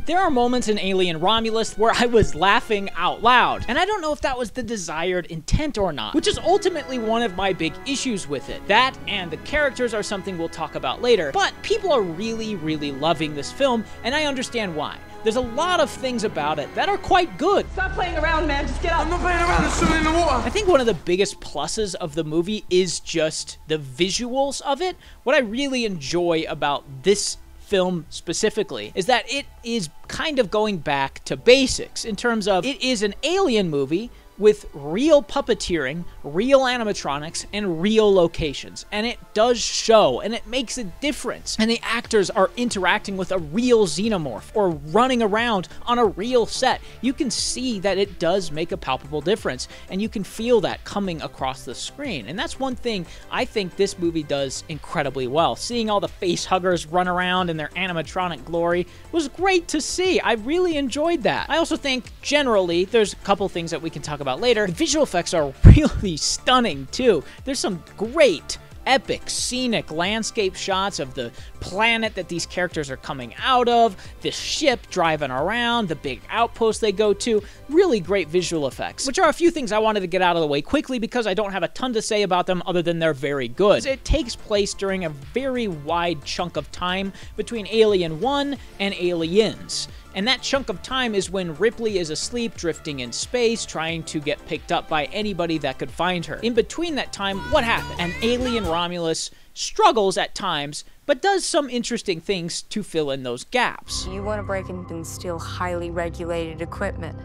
There are moments in Alien Romulus where I was laughing out loud, and I don't know if that was the desired intent or not, which is ultimately one of my big issues with it. That and the characters are something we'll talk about later, but people are really, really loving this film, and I understand why. There's a lot of things about it that are quite good. Stop playing around, man. Just get out. I'm not playing around. There's something in the water. I think one of the biggest pluses of the movie is just the visuals of it. What I really enjoy about this film specifically is that it is kind of going back to basics in terms of it is an alien movie with real puppeteering, real animatronics, and real locations. And it does show, and it makes a difference. And the actors are interacting with a real xenomorph or running around on a real set. You can see that it does make a palpable difference, and you can feel that coming across the screen. And that's one thing I think this movie does incredibly well. Seeing all the face huggers run around in their animatronic glory was great to see. I really enjoyed that. I also think, generally, there's a couple things that we can talk about later. The visual effects are really stunning too. There's some great epic scenic landscape shots of the planet that these characters are coming out of, the ship driving around, the big outpost they go to. Really great visual effects, which are a few things I wanted to get out of the way quickly because I don't have a ton to say about them other than they're very good. It takes place during a very wide chunk of time between Alien 1 and Aliens. And that chunk of time is when Ripley is asleep, drifting in space, trying to get picked up by anybody that could find her. In between that time, what happened? And Alien Romulus struggles at times, but does some interesting things to fill in those gaps. You want to break in and steal highly regulated equipment.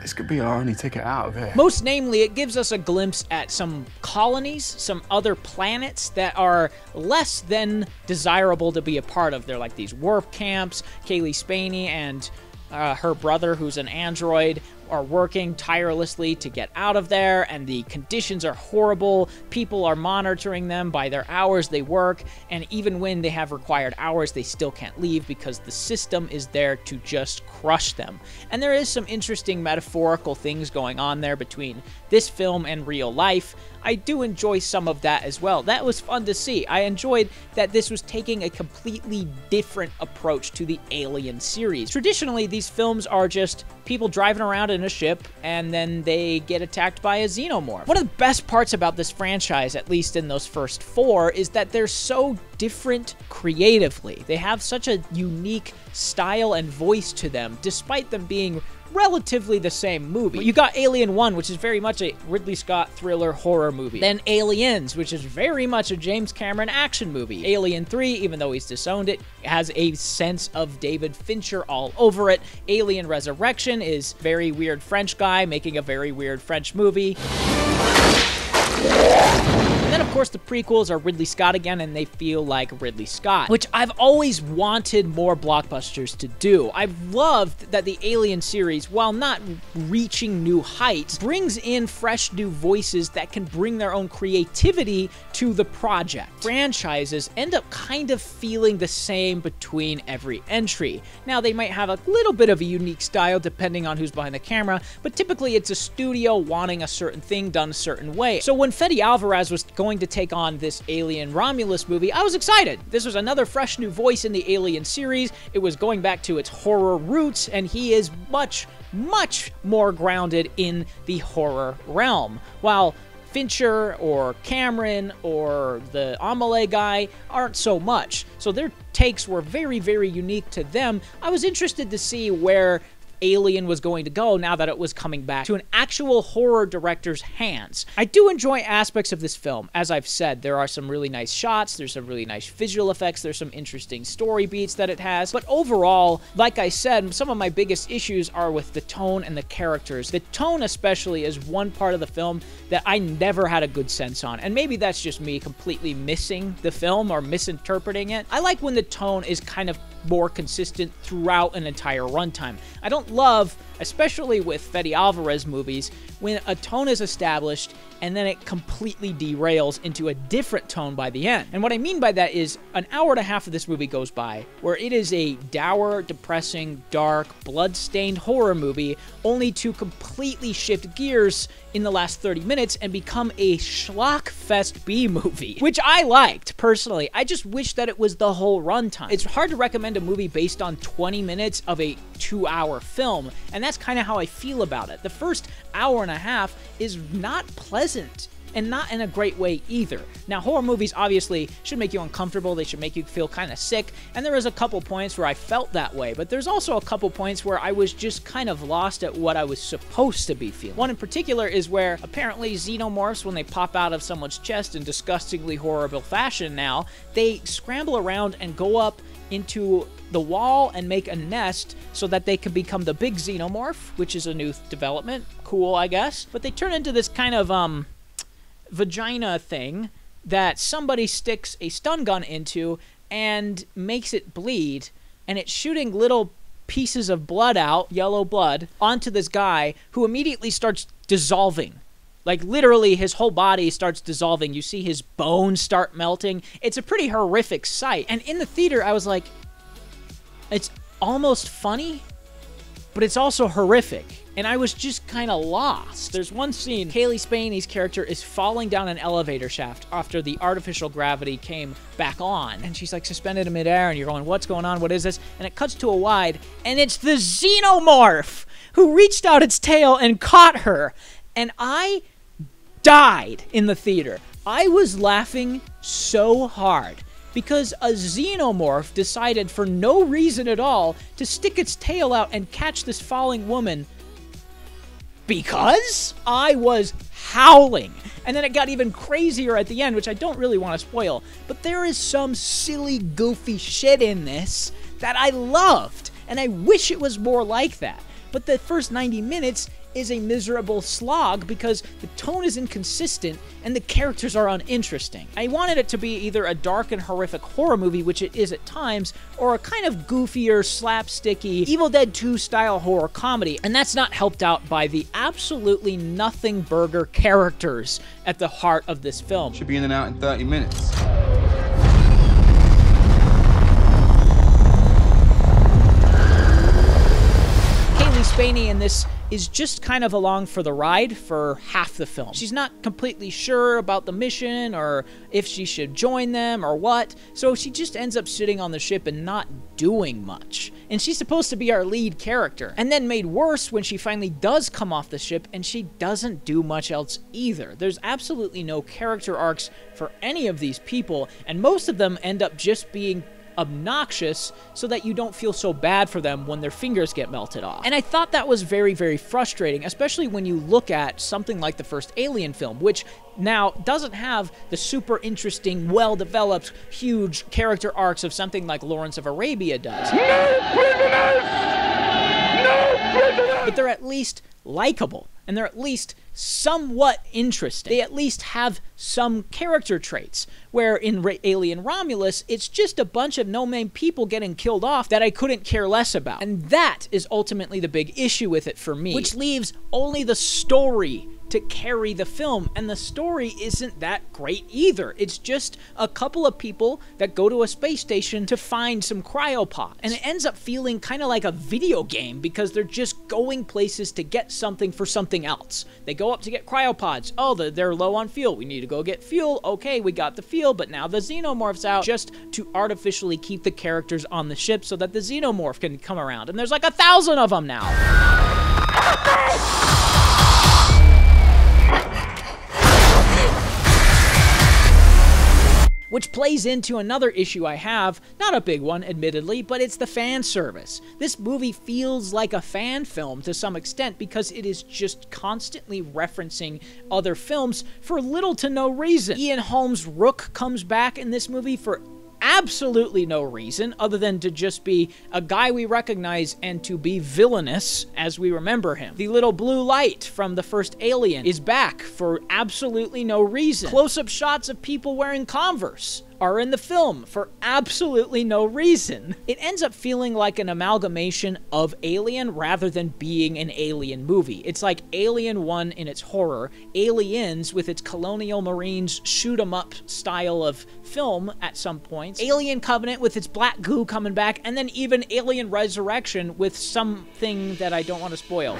This could be our only ticket out of here. Most namely, it gives us a glimpse at some colonies, some other planets that are less than desirable to be a part of. They're like these warp camps. Kaylee Spaney and her brother, who's an android, are working tirelessly to get out of there, and the conditions are horrible. People are monitoring them by their hours they work, and even when they have required hours, they still can't leave because the system is there to just crush them. And there is some interesting metaphorical things going on there between this film and real life. I do enjoy some of that as well. That was fun to see. I enjoyed that this was taking a completely different approach to the Alien series. Traditionally, these films are just people driving around in a ship and then they get attacked by a xenomorph. One of the best parts about this franchise, at least in those first four, is that they're so different creatively. They have such a unique style and voice to them, despite them being relatively the same movie. You got Alien 1, which is very much a Ridley Scott thriller horror movie. Then Aliens, which is very much a James Cameron action movie. Alien 3, even though he's disowned it, has a sense of David Fincher all over it. Alien Resurrection is very weird French guy making a very weird French movie. And then, of course, the prequels are Ridley Scott again, and they feel like Ridley Scott, which I've always wanted more blockbusters to do. I've loved that the Alien series, while not reaching new heights, brings in fresh new voices that can bring their own creativity to the project. Franchises end up kind of feeling the same between every entry. Now, they might have a little bit of a unique style depending on who's behind the camera, but typically it's a studio wanting a certain thing done a certain way. So when Fede Alvarez was going to take on this Alien Romulus movie, I was excited. This was another fresh new voice in the Alien series. It was going back to its horror roots, and he is much, much more grounded in the horror realm. While Fincher or Cameron or the Amelie guy aren't so much. So their takes were very, very unique to them. I was interested to see where Alien was going to go now that it was coming back to an actual horror director's hands. I do enjoy aspects of this film. As I've said, there are some really nice shots, there's some really nice visual effects, there's some interesting story beats that it has, but overall, like I said, some of my biggest issues are with the tone and the characters. The tone especially is one part of the film that I never had a good sense on, and maybe that's just me completely missing the film or misinterpreting it. I like when the tone is kind of more consistent throughout an entire runtime. I don't love, especially with Fede Alvarez movies, when a tone is established and then it completely derails into a different tone by the end. And what I mean by that is an hour and a half of this movie goes by where it is a dour, depressing, dark, blood-stained horror movie, only to completely shift gears in the last 30 minutes and become a schlock-fest B movie, which I liked, personally. I just wish that it was the whole runtime. It's hard to recommend defend a movie based on 20 minutes of a 2-hour film, and that's kind of how I feel about it. The first hour and a half is not pleasant, and not in a great way either. Now, horror movies obviously should make you uncomfortable, they should make you feel kind of sick, and there is a couple points where I felt that way, but there's also a couple points where I was just kind of lost at what I was supposed to be feeling. One in particular is where apparently xenomorphs, when they pop out of someone's chest in disgustingly horrible fashion now, they scramble around and go up into the wall and make a nest so that they can become the big xenomorph, which is a new development. Cool, I guess. But they turn into this kind of, vagina thing that somebody sticks a stun gun into and makes it bleed, and it's shooting little pieces of blood out, yellow blood, onto this guy who immediately starts dissolving. Like, literally, his whole body starts dissolving. You see his bones start melting. It's a pretty horrific sight. And in the theater, I was like, it's almost funny, but it's also horrific. And I was just kind of lost. There's one scene, Kaylee Spaney's character is falling down an elevator shaft after the artificial gravity came back on. And she's like suspended in midair, and you're going, what's going on? What is this? And it cuts to a wide, and it's the xenomorph who reached out its tail and caught her. And I died in the theater. I was laughing so hard because a xenomorph decided for no reason at all to stick its tail out and catch this falling woman. Because I was howling. And then it got even crazier at the end, which I don't really want to spoil. But there is some silly, goofy shit in this that I loved. And I wish it was more like that. But the first 90 minutes is a miserable slog because the tone is inconsistent and the characters are uninteresting. I wanted it to be either a dark and horrific horror movie, which it is at times, or a kind of goofier, slapsticky, Evil Dead 2 style horror comedy, and that's not helped out by the absolutely nothing burger characters at the heart of this film. Should be in and out in 30 minutes. Kaylee Spaney in this is just kind of along for the ride for half the film. She's not completely sure about the mission or if she should join them or what, so she just ends up sitting on the ship and not doing much. And she's supposed to be our lead character. And then made worse when she finally does come off the ship and she doesn't do much else either. There's absolutely no character arcs for any of these people, and most of them end up just being obnoxious so that you don't feel so bad for them when their fingers get melted off. And I thought that was very, very frustrating, especially when you look at something like the first Alien film, which now doesn't have the super interesting, well-developed, huge character arcs of something like Lawrence of Arabia does. No prisoners! No prisoners! But they're at least likable, and they're at least somewhat interesting. They at least have some character traits, where in Alien Romulus, it's just a bunch of no-name people getting killed off that I couldn't care less about. And that is ultimately the big issue with it for me, which leaves only the story to carry the film, and the story isn't that great either. It's just a couple of people that go to a space station to find some cryopods, and it ends up feeling kind of like a video game because they're just going places to get something for something else. They go up to get cryopods. Oh, they're low on fuel. We need to go get fuel. Okay, we got the fuel, but now the xenomorph's out, just to artificially keep the characters on the ship so that the xenomorph can come around, and there's like 1,000 of them now. Which plays into another issue I have, not a big one, admittedly, but it's the fan service. This movie feels like a fan film to some extent because it is just constantly referencing other films for little to no reason. Ian Holmes' Rook comes back in this movie for absolutely no reason other than to just be a guy we recognize and to be villainous as we remember him. The little blue light from the first Alien is back for absolutely no reason. Close-up shots of people wearing Converse are in the film for absolutely no reason. It ends up feeling like an amalgamation of Alien rather than being an Alien movie. It's like Alien 1 in its horror, Aliens with its colonial marines shoot-em-up style of film at some points, Alien Covenant with its black goo coming back, and then even Alien Resurrection with something that I don't want to spoil.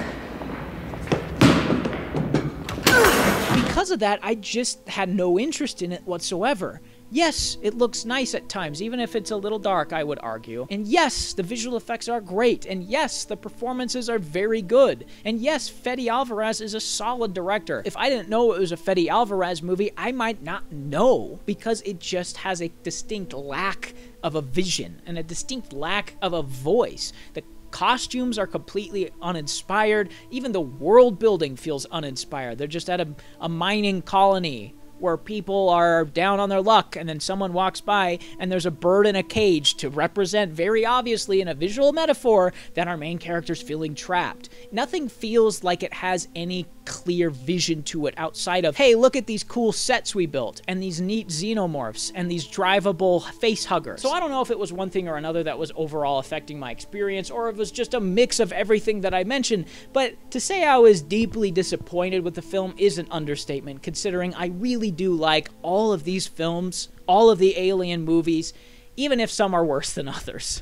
Because of that, I just had no interest in it whatsoever. Yes, it looks nice at times, even if it's a little dark, I would argue. And yes, the visual effects are great. And yes, the performances are very good. And yes, Fede Alvarez is a solid director. If I didn't know it was a Fede Alvarez movie, I might not know, because it just has a distinct lack of a vision and a distinct lack of a voice. The costumes are completely uninspired. Even the world building feels uninspired. They're just at a mining colony where people are down on their luck, and then someone walks by and there's a bird in a cage to represent very obviously in a visual metaphor that our main character's feeling trapped. Nothing feels like it has any clear vision to it outside of, hey, look at these cool sets we built, and these neat xenomorphs, and these drivable face huggers. So I don't know if it was one thing or another that was overall affecting my experience, or if it was just a mix of everything that I mentioned, but to say I was deeply disappointed with the film is an understatement, considering I really do like all of these films, all of the Alien movies, even if some are worse than others.